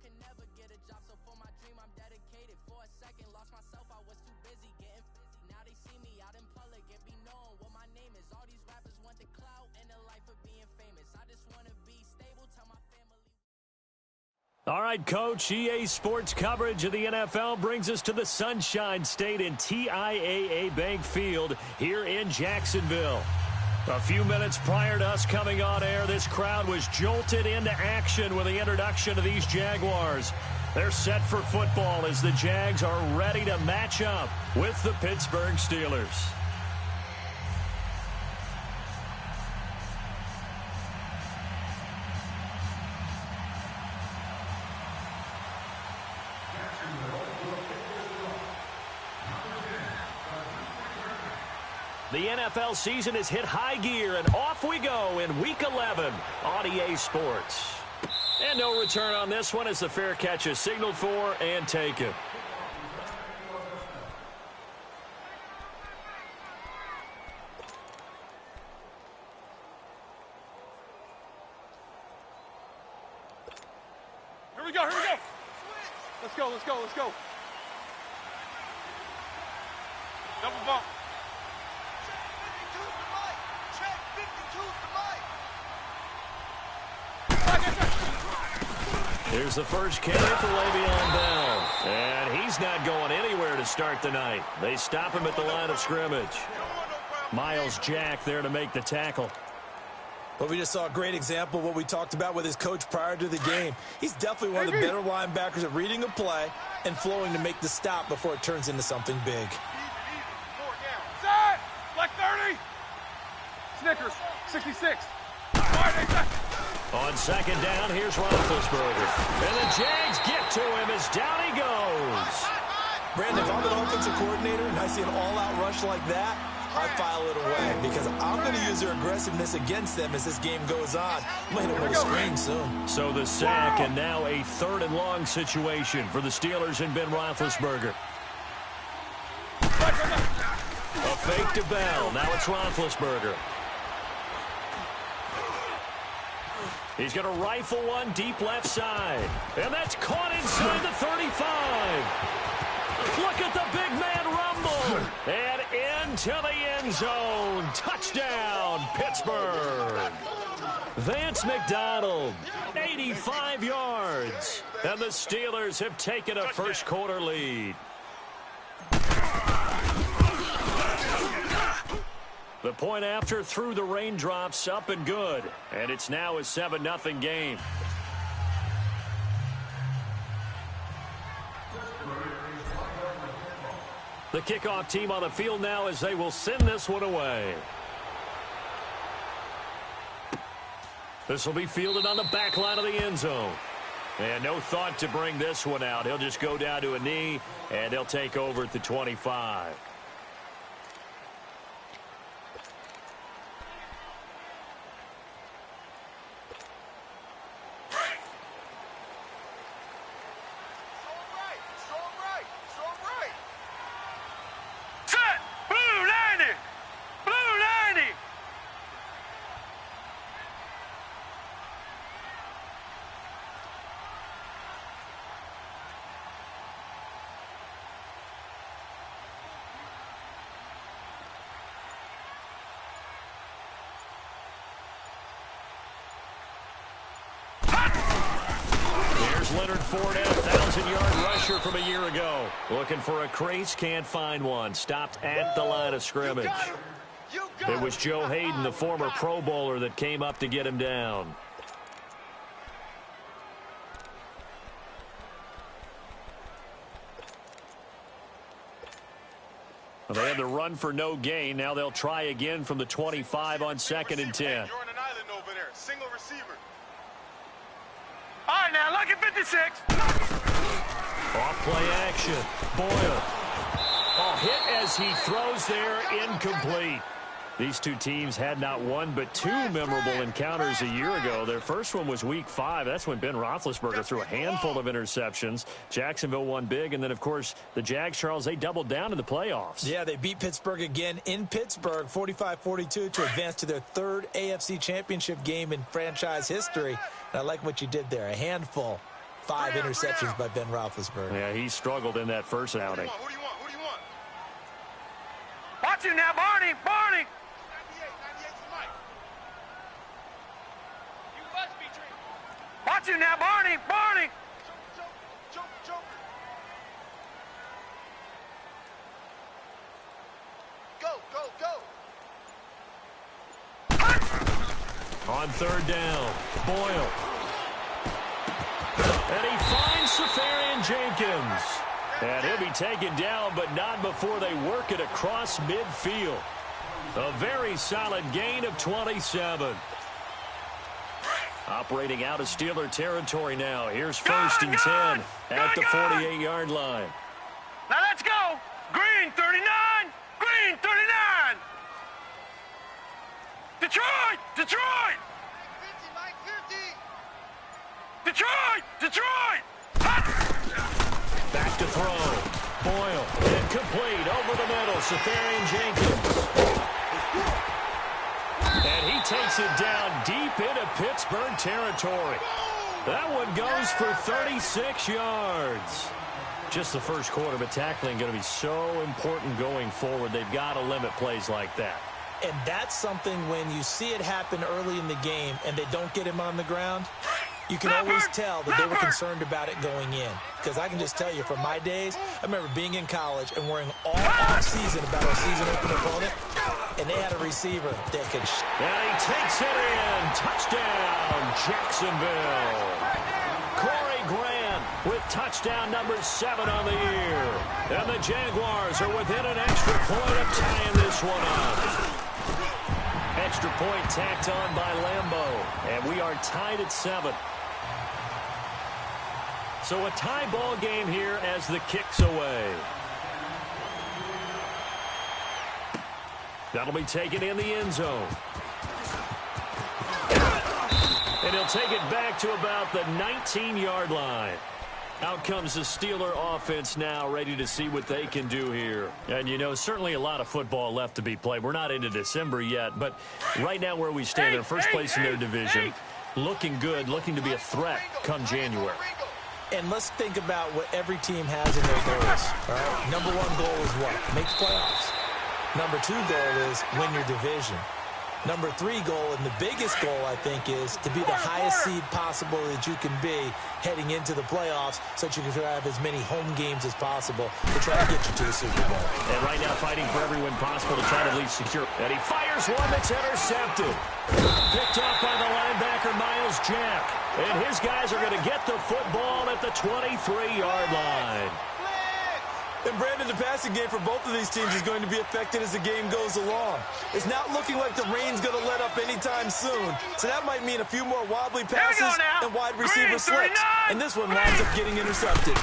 can never get a job, so for my dream I'm dedicated. For a second, lost myself, I was too busy getting busy. Now they see me out in public and be known what my name is. All these rappers want the clout and the life of being famous. I just want to be stable, tell my family. All right, Coach, EA Sports coverage of the NFL brings us to the Sunshine State in TIAA Bank Field here in Jacksonville. A few minutes prior to us coming on air, this crowd was jolted into action with the introduction of these Jaguars. They're set for football as the Jags are ready to match up with the Pittsburgh Steelers. The NFL season has hit high gear, and off we go in Week 11 on EA Sports. And no return on this one as the fair catch is signaled for and taken. Here we go, here we go. Let's go, let's go, let's go. Double bump. Here's the first carry for Le'Veon Bell. And he's not going anywhere to start the night. They stop him at the line of scrimmage. Miles Jack there to make the tackle. Well, we just saw a great example of what we talked about with his coach prior to the game. He's definitely one of the better linebackers at reading a play and flowing to make the stop before it turns into something big. Set! Black 30! Snickers, 66. On second down, here's Roethlisberger. And the Jags get to him as down he goes. Brandon, if I'm an offensive coordinator and I see an all-out rush like that, I file it away because I'm going to use their aggressiveness against them as this game goes on. I'm going to hit them with a screen soon. So the sack and now a 3rd and long situation for the Steelers and Ben Roethlisberger. A fake to Bell. Now it's Roethlisberger. He's going to rifle one deep left side. And that's caught inside the 35. Look at the big man rumble. And into the end zone. Touchdown, Pittsburgh. Vance McDonald, 85 yards. And the Steelers have taken a first quarter lead. The point after through the raindrops up and good. And it's now a 7-0 game. The kickoff team on the field now as they will send this one away. This will be fielded on the back line of the end zone. And no thought to bring this one out. He'll just go down to a knee, and he'll take over at the 25. Leonard Fournette, 1,000-yard rusher from a year ago. Looking for a crease, can't find one. Stopped at the line of scrimmage. It was Joe Hayden, the former Pro Bowler, that came up to get him down. Well, they had the run for no gain. Now they'll try again from the 25 on 2nd and 10. You're on an island over there. Single receiver. All right, now, look at 56. Off play action. Boyle. Oh, hit as he throws there, incomplete. These two teams had not one but two memorable encounters a year ago. Their first one was Week 5. That's when Ben Roethlisberger threw a handful of interceptions. Jacksonville won big. And then, of course, the Jags, Charles, they doubled down in the playoffs. Yeah, they beat Pittsburgh again in Pittsburgh, 45-42, to advance to their 3rd AFC championship game in franchise history. And I like what you did there. A handful 5 interceptions by Ben Roethlisberger. Yeah, he struggled in that first outing. Who do you want? Who do you want? Watch you now, Barney! Barney! 98 to Mike. You must be drinking. Watch you now, Barney! Barney! Joker. Go. On third down, Boyle. And he finds Safarian Jenkins. And he'll be taken down, but not before they work it across midfield. A very solid gain of 27. Operating out of Steeler territory now. Here's first and 10 at the 48-yard line. Now let's go! Green 39! Green 39! Detroit! Detroit! Mike 50. Detroit! Back to throw. Boyle. Incomplete. Over the middle. Safarian Jenkins. And he takes it down deep into Pittsburgh territory. That one goes for 36 yards. Just the first quarter, but tackling going to be so important going forward. They've got to limit plays like that. And that's something when you see it happen early in the game and they don't get him on the ground, you can always tell that they were concerned about it going in. Because I can just tell you, from my days, I remember being in college and worrying all off-season about our season-open opponent, and they had a receiver that could... And he takes it in. Touchdown, Jacksonville. Corey Grant with touchdown number 7 on the year. And the Jaguars are within an extra point of tying this one up. Extra point tacked on by Lambeau. And we are tied at 7. So a tie ball game here as the kick's away. That'll be taken in the end zone. And he'll take it back to about the 19-yard line. Out comes the Steeler offense now, ready to see what they can do here. And, you know, certainly a lot of football left to be played. We're not into December yet, but right now where we stand, they're first place in their division, looking good, looking to be a threat come January. And let's think about what every team has in their goals. All right? Number 1 goal is what? Make the playoffs. Number 2 goal is win your division. Number 3 goal, and the biggest goal, I think, is to be the highest seed possible that you can be heading into the playoffs so that you can have as many home games as possible to try to get you to the Super Bowl. And right now fighting for every win possible to try to leave secure. And he fires one that's intercepted. Picked off by the linebacker, Miles Jack. And his guys are going to get the football at the 23-yard line. And, Brandon, the passing game for both of these teams is going to be affected as the game goes along. It's not looking like the rain's going to let up anytime soon. So that might mean a few more wobbly passes and wide receiver slips. And this one winds up getting intercepted.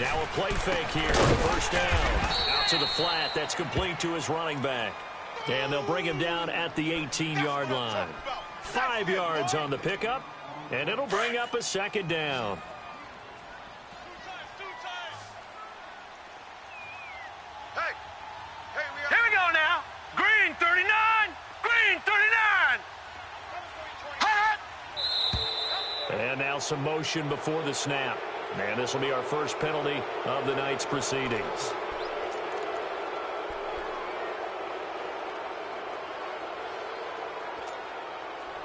Now a play fake here on the first down. Out to the flat. That's complete to his running back. And they'll bring him down at the 18-yard line. 5 yards on the pickup. And it'll bring up a second down. Here we go now. Green 39. Green 39. And now some motion before the snap. And this will be our first penalty of the night's proceedings.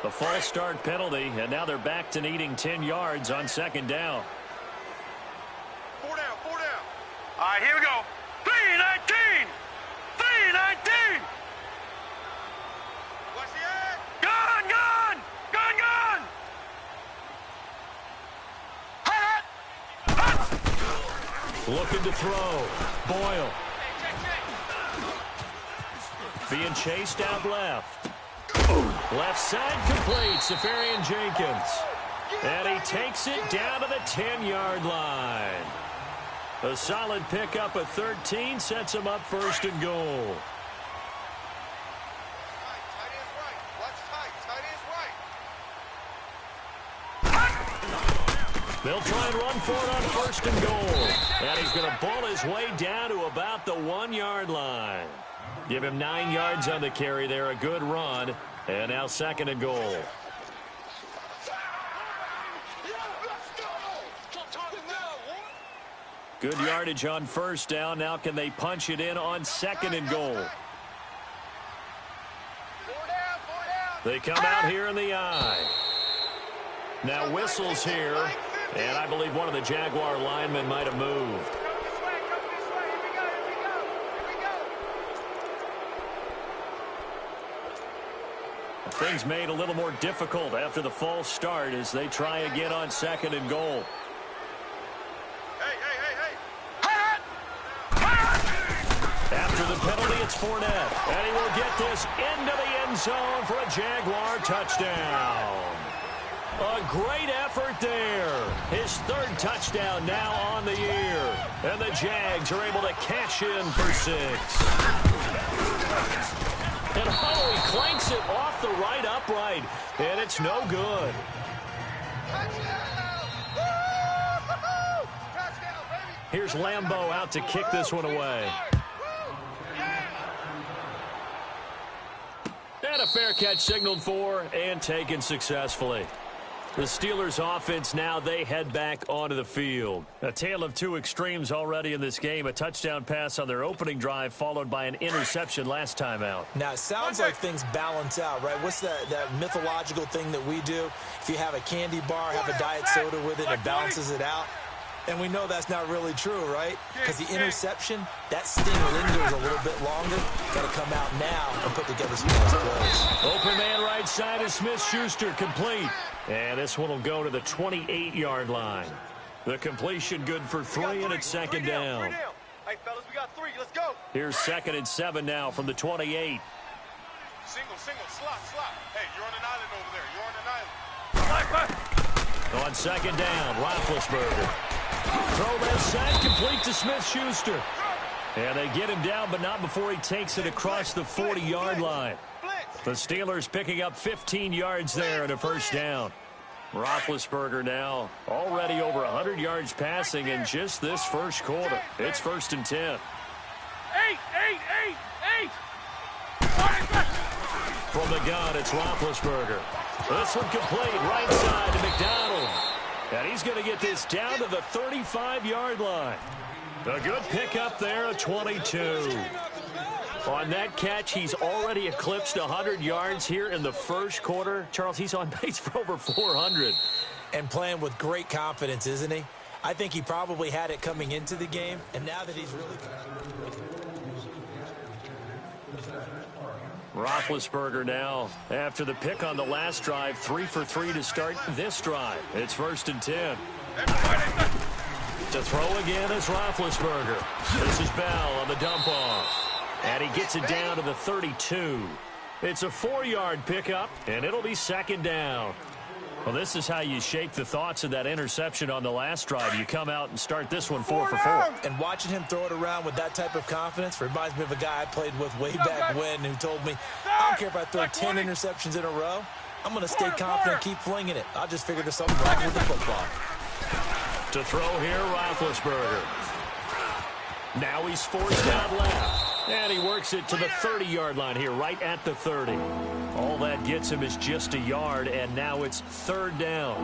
The false start penalty, and now they're back to needing 10 yards on second down. 4 down. All right, here we go. 3-19. 3-19. Watch the egg. Gun. Looking to throw. Boyle. Being chased out left. Left side complete. Safarian Jenkins. And he takes it down to the 10-yard line. A solid pickup of 13 sets him up first and goal. Tight end's right. Watch tight. Tight end's right. They'll try and run for it on first and goal. And he's going to ball his way down to about the 1-yard line. Give him 9 yards on the carry there. A good run. And now second and goal. Good yardage on first down. Now can they punch it in on second and goal? They come out here in the eye. Now whistles here, and I believe one of the Jaguar linemen might have moved. Things made a little more difficult after the false start as they try again on second and goal. After the penalty, it's Fournette, and he will get this into the end zone for a Jaguar touchdown. A great effort there. His third touchdown now on the year, and the Jags are able to cash in for 6. And he clanks it off the right upright, and it's no good. Here's Lambeau out to kick this one away. And a fair catch signaled for and taken successfully. The Steelers offense now, they head back onto the field. A tale of two extremes already in this game. A touchdown pass on their opening drive followed by an interception last time out. Now, it sounds like things balance out, right? What's that mythological thing that we do? If you have a candy bar, have a diet soda with it, it balances it out. And we know that's not really true, right? Because the interception, that sting lingers a little bit longer. Got to come out now and put together some nice plays. Open man right side is Smith-Schuster, complete. And this one will go to the 28-yard line. The completion good for 3, and it's second down. Hey, fellas, we got 3. Let's go. Here's 2nd and 7 now from the 28. Single, slot. Hey, you're on an island over there. You're on an island. On second down, Roethlisberger. Throw left side, complete to Smith-Schuster. And they get him down, but not before he takes it across the 40-yard line. The Steelers picking up 15 yards there and a first down. Roethlisberger now already over 100 yards passing in just this first quarter. It's 1st and 10. 8. From the gun, it's Roethlisberger. This one complete, right side to McDonald. And he's going to get this down to the 35-yard line. A good pickup there, a 22. On that catch, he's already eclipsed 100 yards here in the first quarter. Charles, he's on pace for over 400. And playing with great confidence, isn't he? I think he probably had it coming into the game, and now that he's really... Roethlisberger now, after the pick on the last drive, 3 for 3 to start this drive. It's 1st and 10. To throw again is Roethlisberger. This is Bell on the dump off. And he gets it down to the 32. It's a 4-yard pickup, and it'll be second down. Well, this is how you shake the thoughts of that interception on the last drive. You come out and start this one 4 for 4. And watching him throw it around with that type of confidence reminds me of a guy I played with way back when who told me, I don't care if I throw 10 interceptions in a row. I'm going to stay confident, keep flinging it. I'll just figure there's something wrong with the football. To throw here, Roethlisberger. Now he's forced out left. And he works it to the 30-yard line here, right at the 30. All that gets him is just a yard, and now it's 3rd down.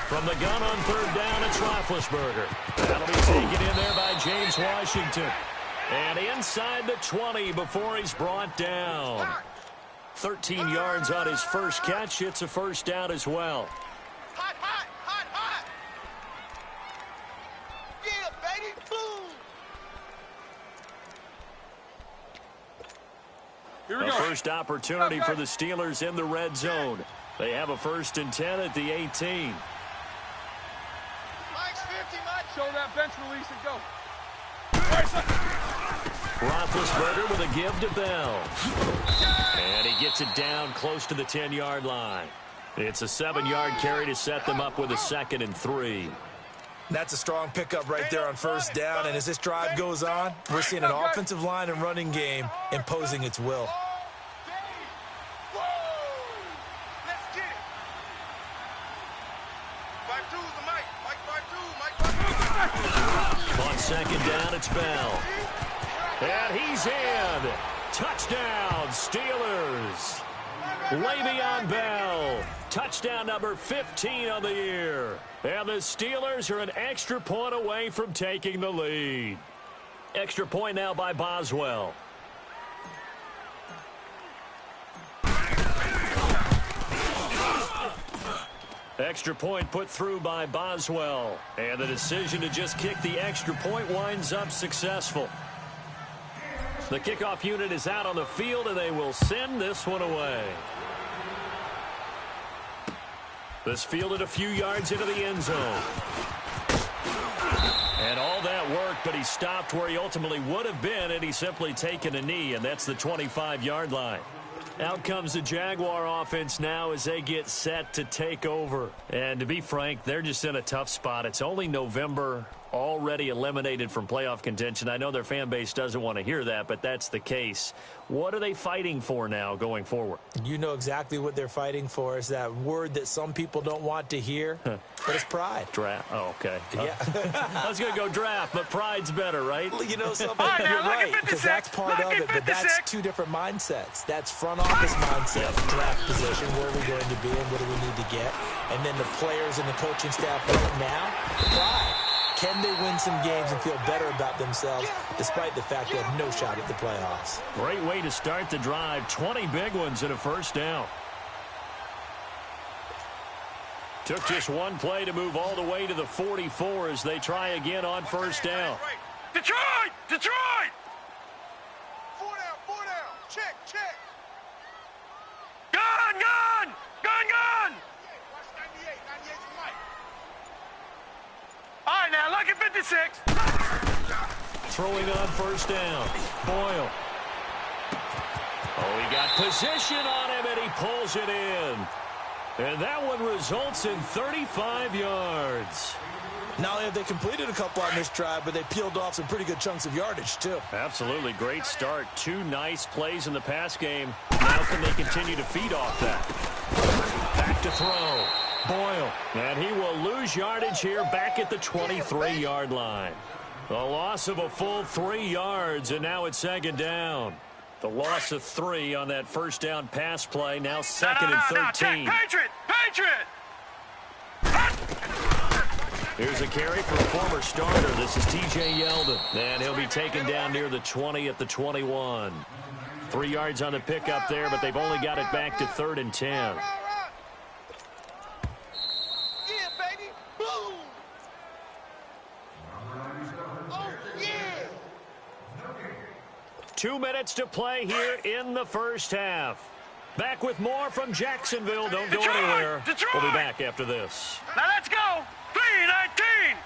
From the gun on 3rd down, it's Roethlisberger. That'll be taken in there by James Washington. And inside the 20 before he's brought down. 13 yards on his first catch. It's a first down as well. Hot. Yeah, baby. Boom. Here we go. First opportunity for the Steelers in the red zone. They have a 1st and 10 at the 18. Mike's 50, Mike. Show that bench release and go. Roethlisberger with a give to Bell. And he gets it down close to the 10-yard line. It's a 7-yard carry to set them up with a 2nd and 3. That's a strong pickup right there on 1st down. And as this drive goes on, we're seeing an offensive line and running game imposing its will. 5-2's the Mike. Mike 5-2. On second down, it's Bell. And he's in. Touchdown, Steelers. Le'Veon Bell. Touchdown number 15 on the year. And the Steelers are an extra point away from taking the lead. Extra point now by Boswell. Extra point put through by Boswell. And the decision to just kick the extra point winds up successful. The kickoff unit is out on the field, and they will send this one away. This fielded a few yards into the end zone. And all that worked, but he stopped where he ultimately would have been had he simply taken a knee, and that's the 25-yard line. Out comes the Jaguar offense now as they get set to take over. And to be frank, they're just in a tough spot. It's only November, already eliminated from playoff contention. I know their fan base doesn't want to hear that, but that's the case. What are they fighting for now going forward? You know exactly what they're fighting for. Is that word that some people don't want to hear, but it's pride. Draft. Oh, okay. Yeah. I was going to go draft, but pride's better, right? Well, you know something? You're right, because that's part of it, but that's two different mindsets. That's front office mindset, draft position, where are we going to be and what do we need to get? And then the players and the coaching staff right now, pride. Can they win some games and feel better about themselves despite the fact they have no shot at the playoffs? Great way to start the drive. 20 big ones and a first down. Took just one play to move all the way to the 44 as they try again on first down. Detroit! Detroit! 4 down. Check. Gun! Watch 98's the Mike. All right, now, look at 56. Throwing on first down. Boyle. Oh, he got position on him, and he pulls it in. And that one results in 35 yards. Not only have they completed a couple on this drive, but they peeled off some pretty good chunks of yardage, too. Absolutely. Great start. 2 nice plays in the pass game. Now can they continue to feed off that? Back to throw. Boyle. And he will lose yardage here back at the 23-yard line. A loss of a full 3 yards, and now it's second down. The loss of 3 on that first down pass play. Now second and 13. Patriot! Here's a carry for a former starter. This is T.J. Yeldon. And he'll be taken down near the 20 at the 21. 3 yards on the pickup there, but they've only got it back to 3rd and 10. 2 minutes to play here in the first half. Back with more from Jacksonville. Don't go anywhere. We'll be back after this. Now let's go. 319.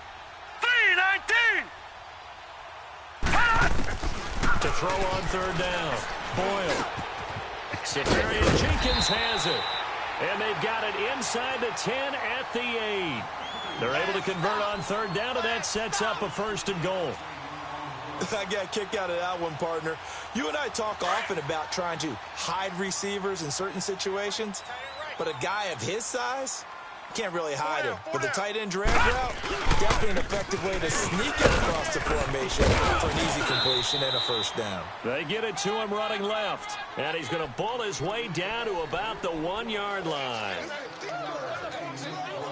To throw on third down. Boyle. Safarian Jenkins has it. And they've got it inside the 10 at the 8. They're able to convert on third down, and that sets up a 1st and goal. I got a kick out of that one, partner. You and I talk often about trying to hide receivers in certain situations, but a guy of his size can't really hide him. But the tight end drag route, definitely an effective way to sneak it across the formation for an easy completion and a 1st down. They get it to him running left, and he's going to bull his way down to about the 1-yard line.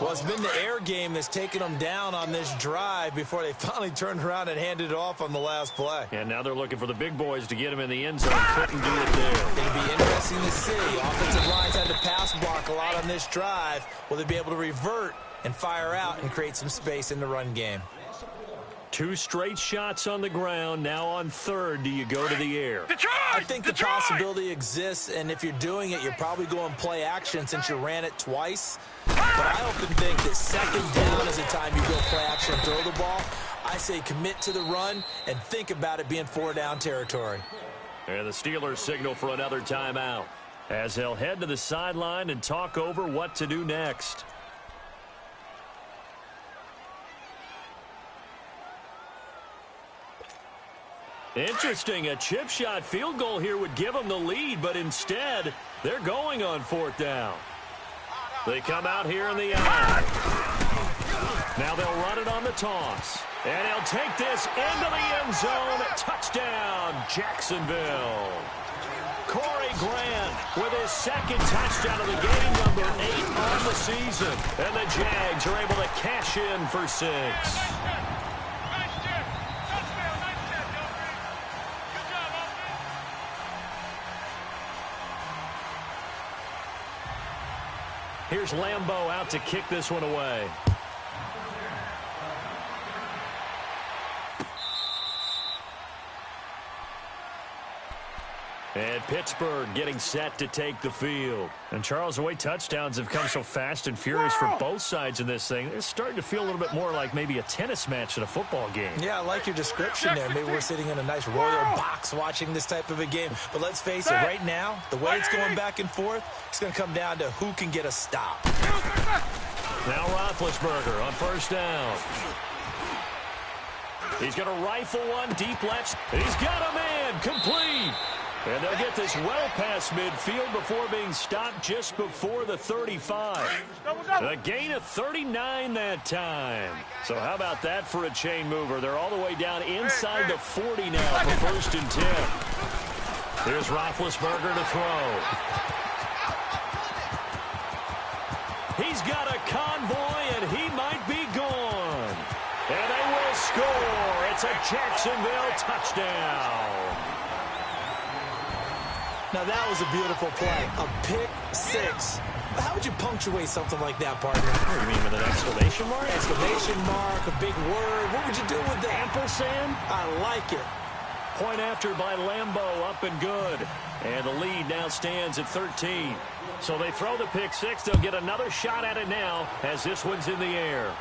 Well, it's been the air game that's taken them down on this drive before they finally turned around and handed it off on the last play. And now they're looking for the big boys to get him in the end zone. Couldn't do it there. It'll be interesting to see. Offensive lines had to pass block a lot on this drive. Will they be able to revert and fire out and create some space in the run game? 2 straight shots on the ground. Now on third, do you go to the air? I think the possibility exists, and if you're doing it, you're probably going play action since you ran it twice. But I often think that second down is the time you go play action and throw the ball. I say commit to the run and think about it being 4-down territory. And the Steelers signal for another timeout as they'll head to the sideline and talk over what to do next. Interesting, a chip shot field goal here would give them the lead, but instead, they're going on 4th down. They come out here in the eye. Now they'll run it on the toss. And he'll take this into the end zone. Touchdown, Jacksonville. Corey Grant with his second touchdown of the game, number 8 on the season. And the Jags are able to cash in for 6. Here's Lambeau out to kick this one away. And Pittsburgh getting set to take the field. And Charles, the way touchdowns have come so fast and furious for both sides in this thing, it's starting to feel a little bit more like maybe a tennis match in a football game. Yeah, I like your description there. Maybe we're sitting in a nice royal box watching this type of a game. But let's face it, right now, the way it's going back and forth, it's going to come down to who can get a stop. Now Roethlisberger on first down. He's going to rifle one deep left. He's got a man complete. And they'll get this well past midfield before being stopped just before the 35. A gain of 39 that time. So how about that for a chain mover? They're all the way down inside the 40 now for 1st and 10. Here's Roethlisberger to throw. He's got a convoy, and he might be gone. And they will score. It's a Jacksonville touchdown. Now, that was a beautiful play. A pick 6. How would you punctuate something like that, partner? What do you mean, with an exclamation mark? Exclamation mark, a big word. What would you do with that? Ampersand? I like it. Point after by Lambeau, up and good. And the lead now stands at 13. So they throw the pick 6. They'll get another shot at it now as this one's in the air.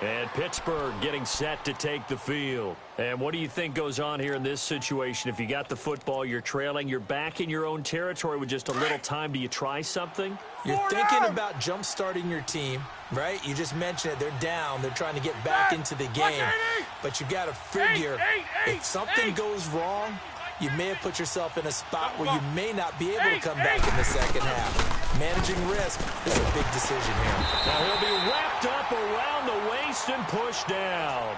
And Pittsburgh getting set to take the field. And what do you think goes on here in this situation? If you got the football, you're trailing, you're back in your own territory with just a little time. Do you try something? You're thinking about jump-starting your team, right? You just mentioned it. They're down. They're trying to get back into the game. But you got to figure if something goes wrong, you may have put yourself in a spot where you may not be able to come back in the second half. Managing risk is a big decision here. Now he'll be wrapped up around the waist and pushed down.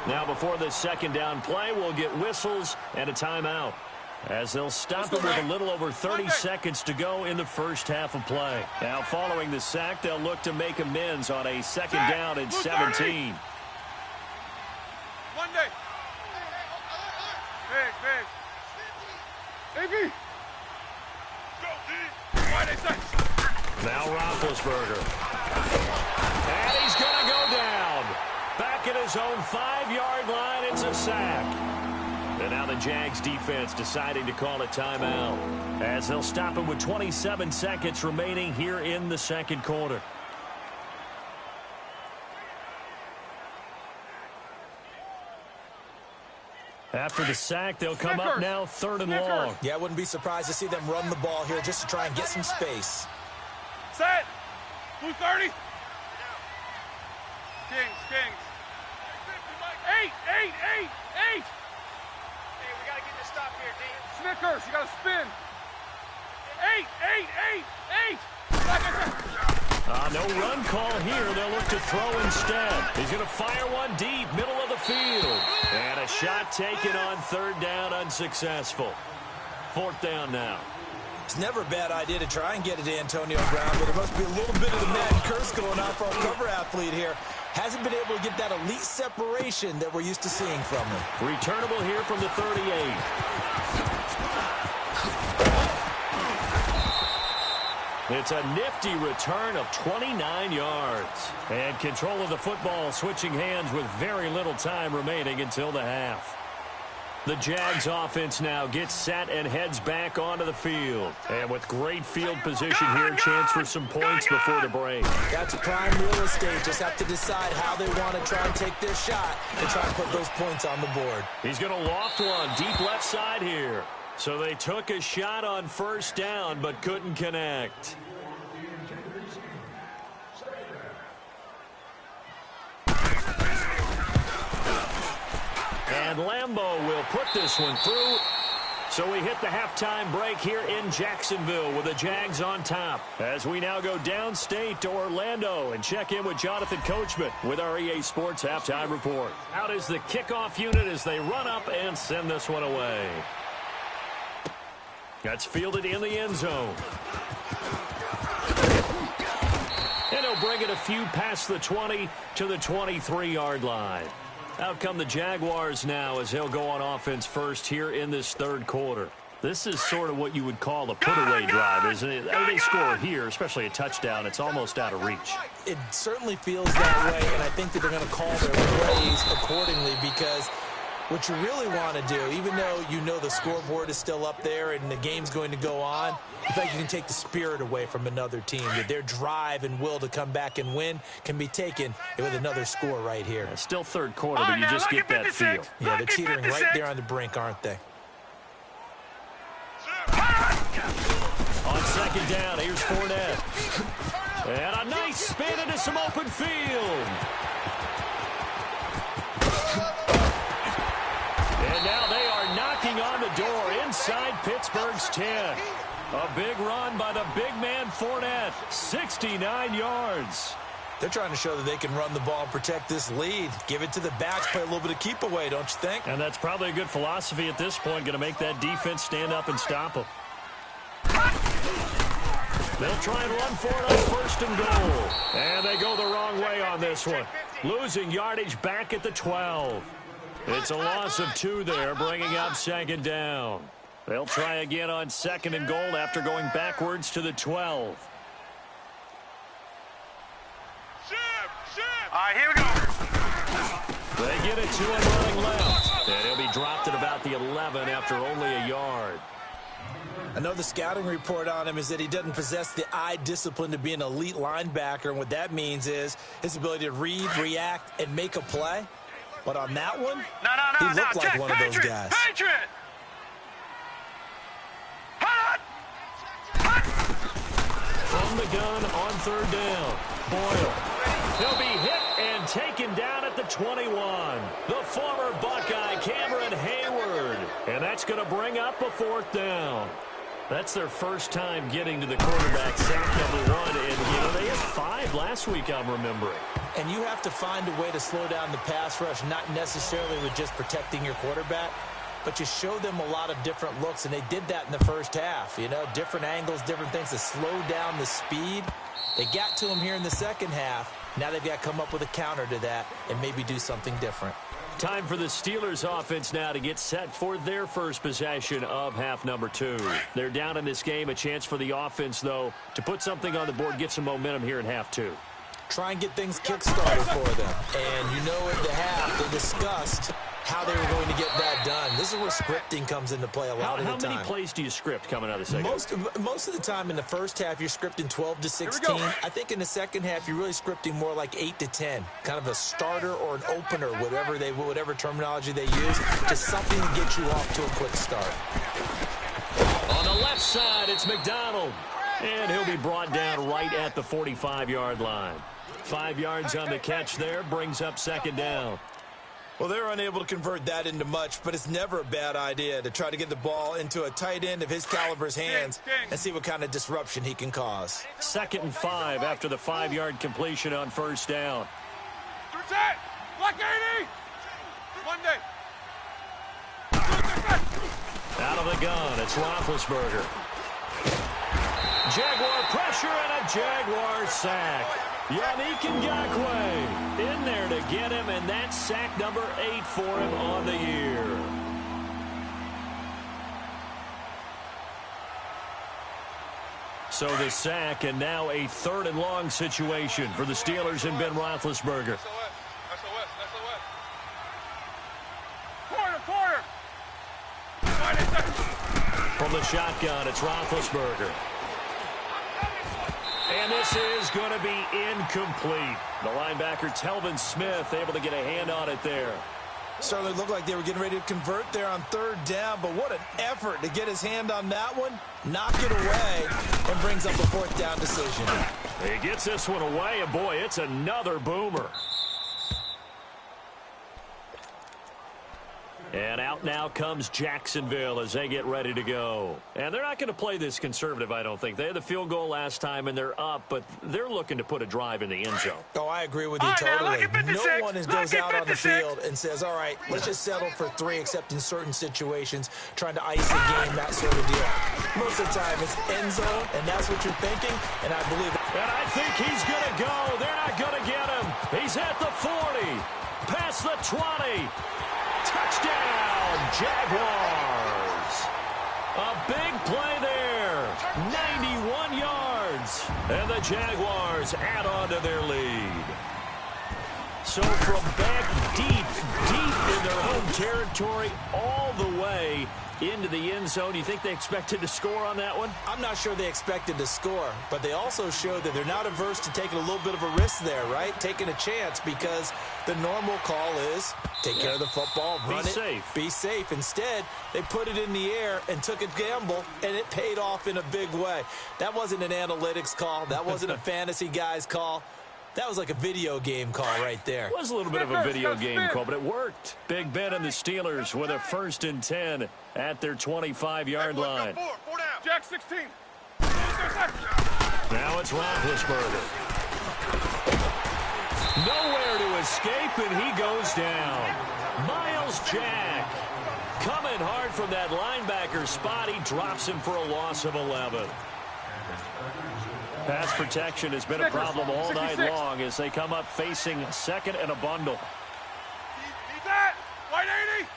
Now before the second down play, we'll get whistles and a timeout, as they'll stop it with a little over 30 seconds to go in the first half of play. Now following the sack, they'll look to make amends on a second down and 17. Monday. Big. AB. Now Roethlisberger. And he's going to go down. Back at his own 5-yard line, it's a sack. And now the Jags defense deciding to call a timeout, as they'll stop him with 27 seconds remaining here in the second quarter. After the sack, they'll come up now 3rd and long. Yeah, I wouldn't be surprised to see them run the ball here just to try and get some space. Set. Blue 30. Kings. 8. Hey, we got to get this stop here, D. Snickers, you got to spin. 8. No run call here. They'll look to throw instead. He's going to fire one deep, middle of the field. And a shot taken on 3rd down, unsuccessful. 4th down now. It's never a bad idea to try and get it to Antonio Brown, but there must be a little bit of the Madden curse going on for our cover athlete here. Hasn't been able to get that elite separation that we're used to seeing from him. Returnable here from the 38. It's a nifty return of 29 yards. And control of the football switching hands with very little time remaining until the half. The Jags offense now gets set and heads back onto the field. And with great field position here, chance for some points before the break. That's prime real estate. Just have to decide how they want to try and take their shot and try and put those points on the board. He's going to loft one deep left side here. So they took a shot on 1st down but couldn't connect. And Lambeau will put this one through. So we hit the halftime break here in Jacksonville with the Jags on top. As we now go downstate to Orlando and check in with Jonathan Coachman with our EA Sports Halftime Report. Out is the kickoff unit as they run up and send this one away. That's fielded in the end zone. And he'll bring it a few past the 20 to the 23-yard line. Out come the Jaguars now as they'll go on offense first here in this third quarter. This is sort of what you would call a put-away drive, isn't it? They score here, especially a touchdown. It's almost out of reach. It certainly feels that way, and I think that they're going to call their plays accordingly because what you really want to do, even though you know the scoreboard is still up there and the game's going to go on, you think you can take the spirit away from another team. That their drive and will to come back and win can be taken with another score right here. It's still third quarter, but you just get that feel. Yeah, they're teetering right there on the brink, aren't they? On second down, here's Fournette. And a nice spin into some open field. And now they are knocking on the door inside Pittsburgh's 10. A big run by the big man Fournette, 69 yards. They're trying to show that they can run the ball and protect this lead. Give it to the backs, play a little bit of keep away, don't you think? And that's probably a good philosophy at this point, going to make that defense stand up and stop them. They'll try and run for it on first and goal. And they go the wrong way on this one. Losing yardage back at the 12. It's a loss of 2 there, bringing up second down. They'll try again on second and goal after going backwards to the 12. All right, here we go. They get it 2 and running left. And he'll be dropped at about the 11 after only a yard. I know the scouting report on him is that he doesn't possess the eye discipline to be an elite linebacker. And what that means is his ability to read, react, and make a play. But on that one, he looked like Jack, one of those guys. Patriot! From the gun on third down, Boyle. He'll be hit and taken down at the 21. The former Buckeye, Cameron Hayward. And that's going to bring up a fourth down. That's their first time getting to the quarterback, sack number 1. And, they had 5 last week, I'm remembering. And you have to find a way to slow down the pass rush, not necessarily with just protecting your quarterback, but you show them a lot of different looks, and they did that in the first half. Different angles, different things to slow down the speed. They got to him here in the second half. Now they've got to come up with a counter to that and maybe do something different. Time for the Steelers offense now to get set for their first possession of half number 2. They're down in this game. A chance for the offense, though, to put something on the board, get some momentum here in half 2. Try and get things kick-started for them. And in the half, they discussed how they were going to get that done. This is where scripting comes into play a lot of the time. How many plays do you script coming out of the second? Most of the time in the first half, you're scripting 12 to 16. I think in the second half, you're really scripting more like 8 to 10. Kind of a starter or an opener, whatever terminology they use, just something to get you off to a quick start. On the left side, it's McDonald. And he'll be brought down right at the 45-yard line. 5 yards on the catch there, brings up second down. Well, they're unable to convert that into much, but it's never a bad idea to try to get the ball into a tight end of his caliber's hands and see what kind of disruption he can cause. 2nd and 5 after the 5-yard completion on first down. Block 80! Monday! Out of the gun, it's Roethlisberger. Jaguar pressure and a Jaguar sack. Yannick Ngakoue in there to get him, and that's sack number 8 for him on the year. So the sack, and now a 3rd and long situation for the Steelers and Ben Roethlisberger. Quarter! From the shotgun, it's Roethlisberger. And this is going to be incomplete. The linebacker, Telvin Smith, able to get a hand on it there. Certainly looked like they were getting ready to convert there on 3rd down, but what an effort to get his hand on that one, knock it away, and brings up a 4th down decision. He gets this one away, and boy, it's another boomer. And out Out now comes Jacksonville as they get ready to go. And they're not going to play this conservative, I don't think. They had the field goal last time, and they're up, but they're looking to put a drive in the end zone. Oh, I agree with you totally. No one goes out on the field and says, all right, let's just settle for 3, except in certain situations, trying to ice the game, that sort of deal. Most of the time, it's end zone, and that's what you're thinking, and I believe it. And I think he's going to go. They're not going to get him. He's at the 40, past the 20. Touchdown, Jaguars. A big play there. 91 yards. And the Jaguars add on to their lead. So from back deep in their home territory all the way into the end zone, you think they expected to score on that one? I'm not sure they expected to score, but they also showed that they're not averse to taking a little bit of a risk there, right? Taking a chance, because the normal call is take care of the football, run it, be safe. Instead, they put it in the air and took a gamble, and it paid off in a big way. That wasn't an analytics call. That wasn't a fantasy guy's call. That was like a video game call right there. It was a little bit of a video game call, but it worked. Big Ben and the Steelers with a 1st and 10 at their 25-yard line. Four down. Jack 16. Now it's Roethlisberger. Nowhere to escape, and he goes down. Miles Jack coming hard from that linebacker spot. He drops him for a loss of 11. Pass protection has been a problem all night long as they come up facing 2nd and a bundle. Need that. White 80.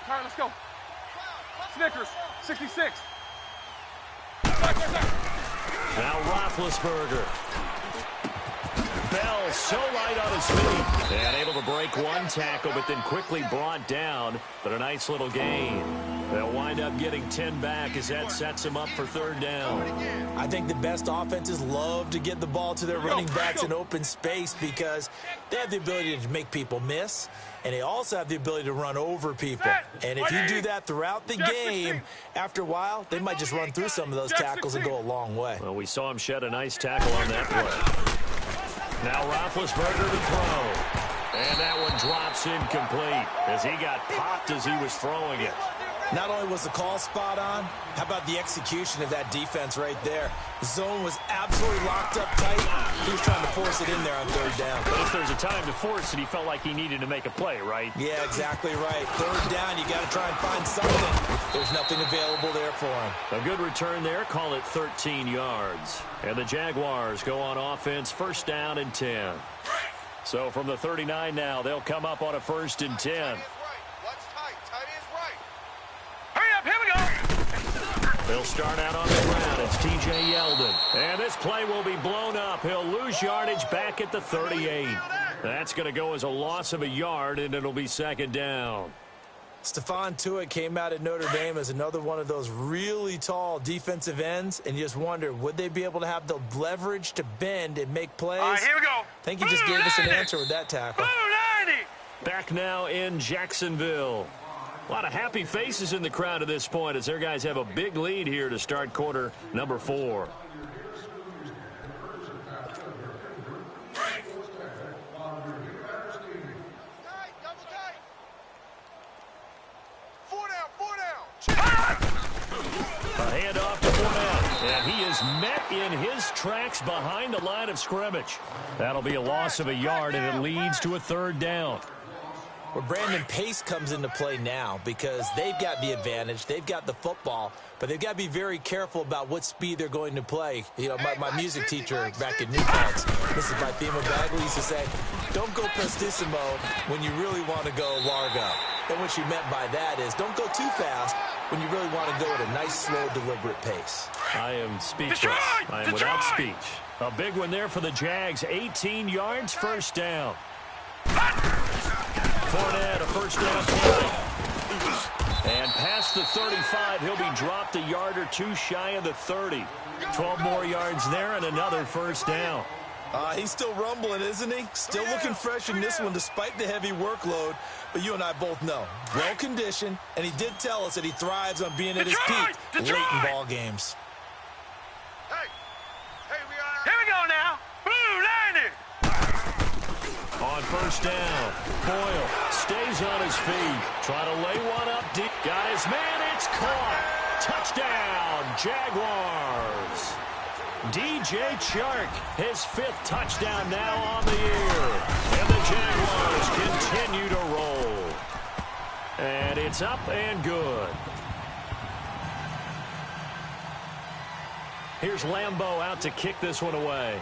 All right, let's go. Snickers, 66. Now Roethlisberger. Bell so light on his feet. And able to break one tackle, but then quickly brought down. But a nice little gain. They'll wind up getting 10 back as that sets them up for 3rd down. I think the best offenses love to get the ball to their running backs in open space because they have the ability to make people miss, and they also have the ability to run over people. And if you do that throughout the game, after a while, they might just run through some of those tackles and go a long way. Well, we saw him shed a nice tackle on that play. Now Roethlisberger to throw. And that one drops incomplete as he got popped as he was throwing it. Not only was the call spot on, how about the execution of that defense right there? The zone was absolutely locked up tight. He was trying to force it in there on 3rd down. But if there's a time to force it, he felt like he needed to make a play, right? Yeah, exactly right. 3rd down, you got to try and find something. There's nothing available there for him. A good return there, call it 13 yards. And the Jaguars go on offense, 1st down and 10. So from the 39 now, they'll come up on a 1st and 10. Here we go. They'll start out on the ground. It's T.J. Yeldon. And this play will be blown up. He'll lose yardage back at the 38. That's going to go as a loss of a yard, and it'll be 2nd down. Stephon Tuitt came out at Notre Dame as another one of those really tall defensive ends, and you just wonder, would they be able to have the leverage to bend and make plays? All right, here we go. I think he just gave us an answer with that tackle. 90. Back now in Jacksonville. A lot of happy faces in the crowd at this point as their guys have a big lead here to start quarter number 4. A handoff to Fournette, and he is met in his tracks behind the line of scrimmage. That'll be a loss of a yard, and it leads to a 3rd down. Where Brandon Pace comes into play now because they've got the advantage. They've got the football, but they've got to be very careful about what speed they're going to play. You know, my music teacher back in New Paltz, Mrs. Fatima Bagley, used to say, don't go prestissimo when you really want to go largo. And what she meant by that is don't go too fast when you really want to go at a nice, slow, deliberate pace. I am speechless. I am without speech. A big one there for the Jags. 18 yards, 1st down. Fournette, a 1st down play. And past the 35, he'll be dropped a yard or 2 shy of the 30. 12 more yards there and another 1st down. He's still rumbling, isn't he? Still looking fresh in this one despite the heavy workload. But you and I both know, well-conditioned, and he did tell us that he thrives on being at his peak late in ball games. Here we go now. Blue 90. On first down. Boyle stays on his feet. Try to lay one up deep. Got his man. It's caught. Touchdown, Jaguars. DJ Chark, his 5th touchdown now on the year. And the Jaguars continue to roll. And it's up and good. Here's Lambeau out to kick this one away.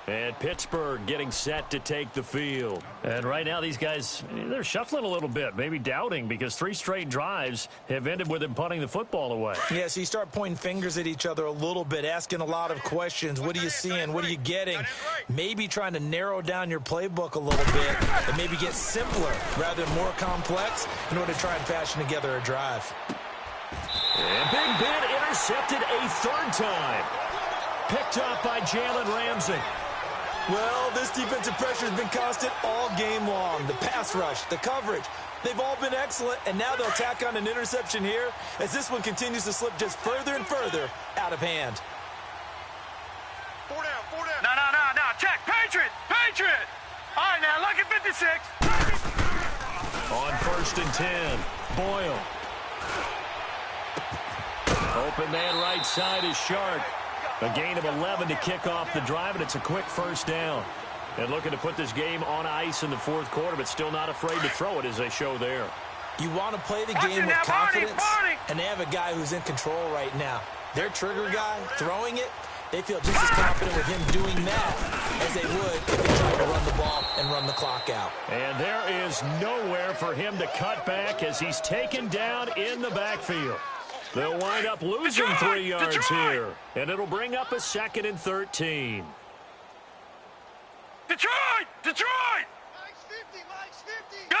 And Pittsburgh getting set to take the field. And right now these guys, they're shuffling a little bit, maybe doubting, because 3 straight drives have ended with them punting the football away. Yeah, so you start pointing fingers at each other a little bit, asking a lot of questions. What are you seeing? What are you getting? Maybe trying to narrow down your playbook a little bit and maybe get simpler rather than more complex in order to try and fashion together a drive. And Big Ben intercepted a 3rd time. Picked up by Jalen Ramsey. Well, this defensive pressure has been constant all game long. The pass rush, the coverage, they've all been excellent, and now they'll tack on an interception here as this one continues to slip just further and further out of hand. 4 down, 4 down. No. Check. Patriot. All right, now, look at 56. On 1st and 10, Boyle. Open man right side is Shark. A gain of 11 to kick off the drive, and it's a quick first down. And looking to put this game on ice in the 4th quarter, but still not afraid to throw it as they show there. You want to play the game with confidence, and they have a guy who's in control right now. Their trigger guy, throwing it, they feel just as confident with him doing that as they would if they tried to run the ball and run the clock out. And there is nowhere for him to cut back as he's taken down in the backfield. They'll wind up losing 3 yards here, and it'll bring up a 2nd and 13. Detroit! Mike's 50. Gun!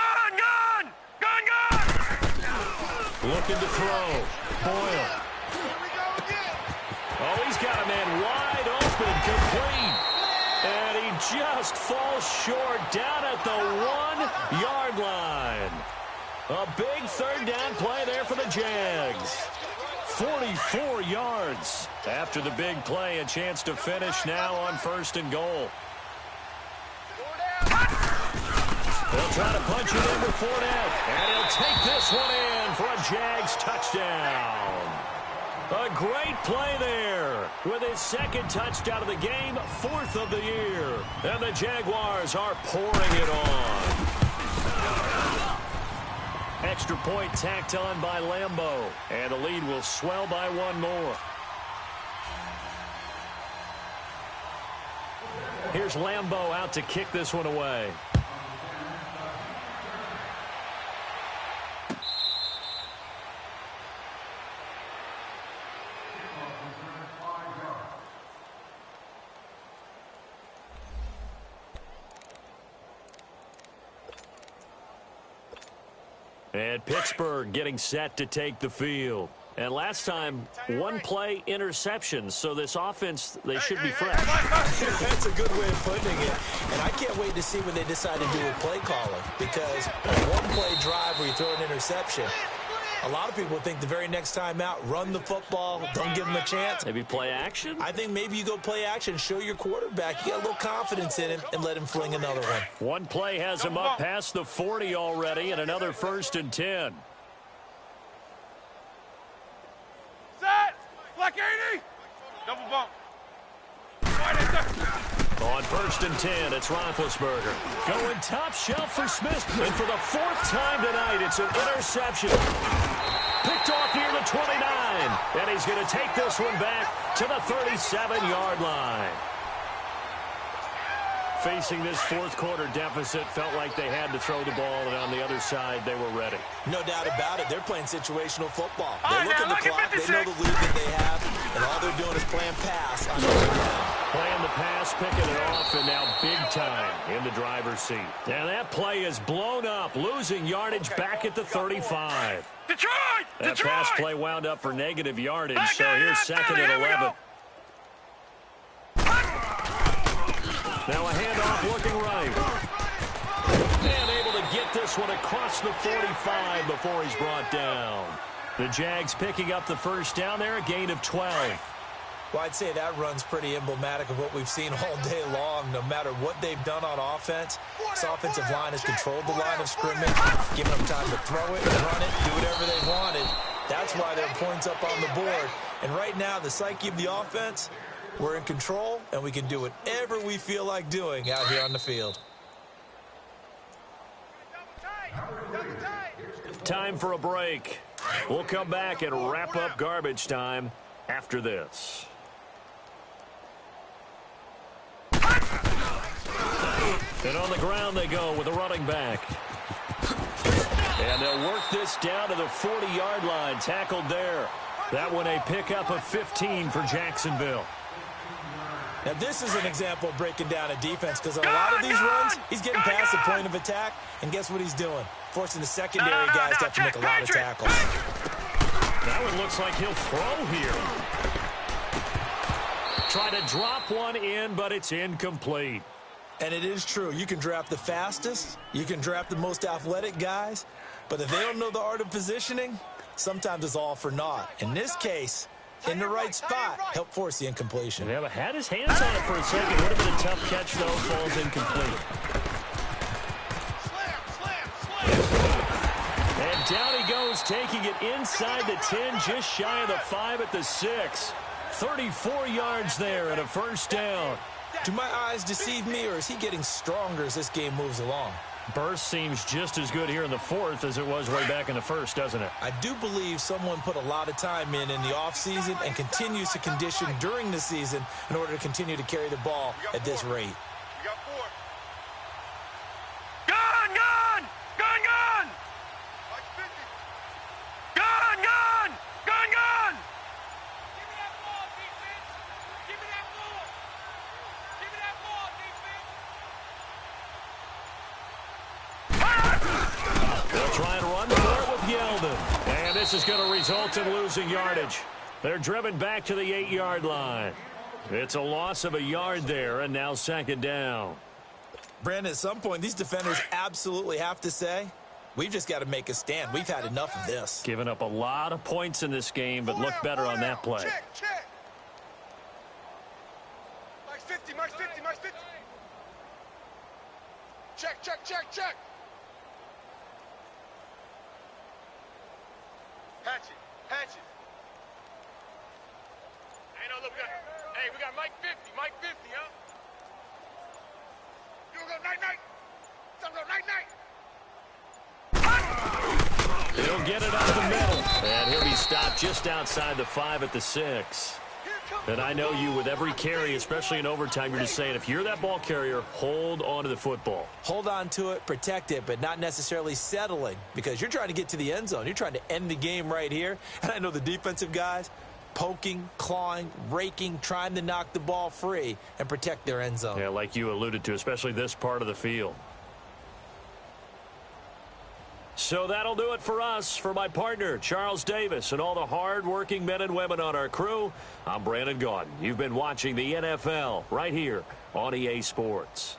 Looking to throw. Boyle. Here we go again. Oh, he's got a man wide open, complete. And he just falls short down at the 1-yard line. A big 3rd down play there for the Jags. 44 yards. After the big play, a chance to finish now on 1st and goal. They'll try to punch it in with Fournette. And he'll take this one in for a Jags touchdown. A great play there with his 2nd touchdown of the game, 4th of the year. And the Jaguars are pouring it on. Extra point tacked on by Lambeau. And the lead will swell by 1 more. Here's Lambeau out to kick this one away. And Pittsburgh getting set to take the field. And last time, 1-play interception. So this offense, they should be fresh. That's a good way of putting it. And I can't wait to see what they decide to do with play calling. Because a 1-play drive where you throw an interception, a lot of people think the very next time out, run the football, don't give them a chance. Maybe play action? I think maybe you go play action, show your quarterback, you got a little confidence in him, and let him fling another one. 1 play has him up past the 40 already, and another 1st and 10. Set. Black 80. Double bump. On 1st and 10, it's Roethlisberger. Going top shelf for Smith. And for the 4th time tonight, it's an interception. Picked off near the 29. And he's going to take this one back to the 37-yard line. Facing this 4th quarter deficit, felt like they had to throw the ball, and on the other side, they were ready. No doubt about it. They're playing situational football. They look at the clock, they know the lead that they have, and all they're doing is playing pass on every down. Playing the pass, picking it off, and now big time in the driver's seat. And that play is blown up, losing yardage back at the 35. Detroit! That pass play wound up for negative yardage, so here's 2nd and 11. Now a handoff looking right. And able to get this one across the 45 before he's brought down. The Jags picking up the first down there, a gain of 12. Well, I'd say that run's pretty emblematic of what we've seen all day long. No matter what they've done on offense, this offensive line has controlled the line of scrimmage, given them time to throw it, run it, do whatever they wanted. That's why there are points up on the board. And right now, the psyche of the offense, we're in control, and we can do whatever we feel like doing out here on the field. Time for a break. We'll come back and wrap up garbage time after this. And on the ground they go with a running back. And they'll work this down to the 40-yard line, tackled there. That one a pickup of 15 for Jacksonville. Now, this is an example of breaking down a defense, because on a lot of these runs, he's getting past the point of attack, and guess what he's doing? Forcing the secondary guys to have to make a lot of tackles. That one looks like he'll throw here. Try to drop one in, but it's incomplete. And it is true. You can draft the fastest, you can draft the most athletic guys, but if they don't know the art of positioning, sometimes it's all for naught. In this case, in the right spot, help force the incompletion. Yeah, but had his hands on it for a second. Would have been a tough catch, though. Falls incomplete. And down he goes, taking it inside the 10, just shy of the 5 at the 6. 34 yards there and a first down. Do my eyes deceive me, or is he getting stronger as this game moves along? Burst seems just as good here in the fourth as it was way back in the first, doesn't it? I do believe someone put a lot of time in the offseason and continues to condition during the season in order to continue to carry the ball at this rate. You got 4. Gun, gun! Gun, gun! Like 50. Gun, gun! Gun, gun! Give me that ball, defense! Give me that ball! Give me that ball, defense! They'll try and run for it with Yeldon. And this is going to result in losing yardage. They're driven back to the 8-yard line. It's a loss of a yard there, and now second down. Brandon, at some point, these defenders absolutely have to say, we've just got to make a stand. We've had enough of this. Giving up a lot of points in this game, but look better on that play. Check, check. Mike's 50, Mike's 50, Mike's 50. Check, check, check, check. Hatchet, hatchet. Hey, no, look, hey, we got Mike 50, Mike 50, huh? You gonna go night-night? Some go night-night. He'll get it up the middle. And he'll be stopped just outside the 5 at the 6. And I know you, with every carry, especially in overtime, you're just saying, if you're that ball carrier, hold on to the football. Hold on to it, protect it, but not necessarily settling, because you're trying to get to the end zone. You're trying to end the game right here. And I know the defensive guys poking, clawing, raking, trying to knock the ball free and protect their end zone. Yeah, like you alluded to, especially this part of the field. So that'll do it for us. For my partner, Charles Davis, and all the hard-working men and women on our crew, I'm Brandon Gaudin. You've been watching the NFL right here on EA Sports.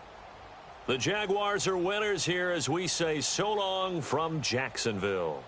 The Jaguars are winners here as we say so long from Jacksonville.